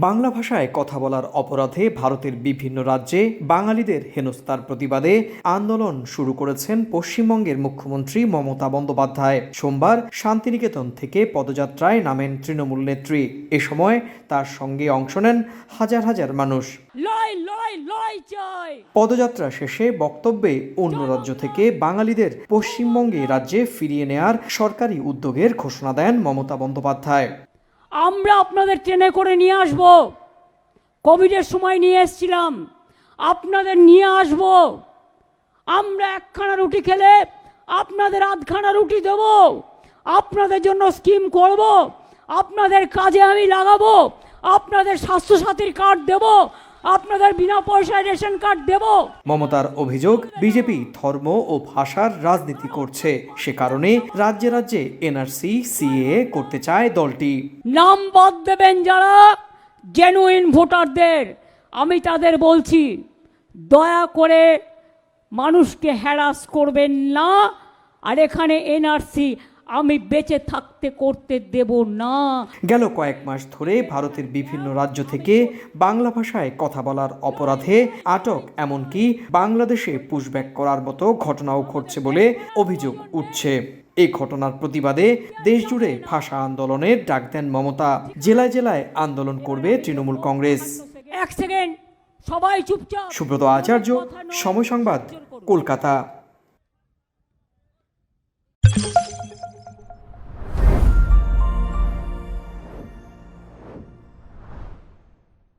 বাংলা ভাষায় কথা বলার অপরাধে ভারতের বিভিন্ন রাজ্যে বাঙালিদের হেনস্থার প্রতিবাদে আন্দোলন শুরু করেছেন পশ্চিমবঙ্গের মুখ্যমন্ত্রী মমতা বন্দ্যোপাধ্যায়। সোমবার শান্তিনিকেতন থেকে পদযাত্রায় নামেন তৃণমূল নেত্রী। এ সময় তার সঙ্গে অংশ নেন হাজার হাজার মানুষ। পদযাত্রা শেষে বক্তব্যে অন্য রাজ্য থেকে বাঙালিদের পশ্চিমবঙ্গে রাজ্যে ফিরিয়ে নেয়ার সরকারি উদ্যোগের ঘোষণা দেন মমতা বন্দ্যোপাধ্যায়। আমরা আপনাদের ট্রেনে করে নিয়ে আসব, কোভিডের সময় নিয়ে এসেছিলাম, আপনাদের নিয়ে আসব। আমরা একখানা রুটি খেলে আপনাদের আধখানা রুটি দেব, আপনাদের জন্য স্কিম করব, আপনাদের কাজে আমি লাগাবো, আপনাদের স্বাস্থ্যসাথীর কার্ড দেব, আপনাদের বিনা পয়সায় রেশন কার্ড দেব। মমতার অভিযোগ, বিজেপি ধর্ম ও ভাষার রাজনীতি করছে, সে কারণে রাজ্যে রাজ্যে এনআরসি সিএএ করতে চায় দলটি। নাম বাদ দেবেন যারা জেনুইন ভোটারদের, আমি তাদের বলছি দয়া করে মানুষকে হ্যারাস করবেন না। আর এখানে এনআরসি আমি বেঁচে থাকতে করতে দেব না। গেল কয়েক মাস ধরে ভারতের বিভিন্ন রাজ্য থেকে বাংলা ভাষায় কথা বলার অপরাধে আটক, এমনকি বাংলাদেশে পুশব্যাক করার মতো ঘটনাও ঘটছে বলে অভিযোগ উঠছে। এই ঘটনার প্রতিবাদে দেশজুড়ে ভাষা আন্দোলনের ডাক দেন মমতা। জেলায় জেলায় আন্দোলন করবে তৃণমূল কংগ্রেস। এক সেকেন্ড সবাই চুপচাপ। সুব্রত আচার্য, সময় সংবাদ, কলকাতা।